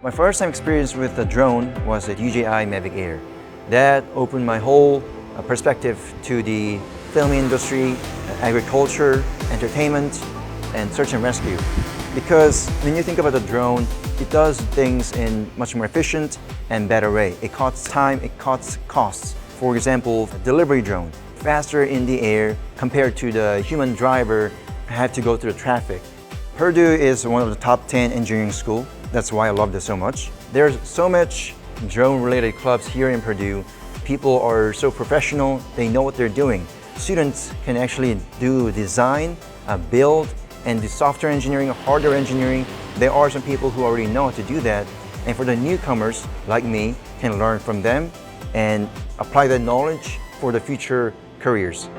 My first time experience with a drone was at UJI Navigator. That opened my whole perspective to the film industry, agriculture, entertainment, and search and rescue. Because when you think about a drone, it does things in much more efficient and better way. It cuts time, it cuts costs. For example, a delivery drone, faster in the air compared to the human driver had to go through the traffic. Purdue is one of the top 10 engineering schools. That's why I love this so much. There's so much drone-related clubs here in Purdue. People are so professional, they know what they're doing. Students can actually do design, build, and do software engineering, hardware engineering. There are some people who already know how to do that. And for the newcomers, like me, can learn from them and apply that knowledge for the future careers.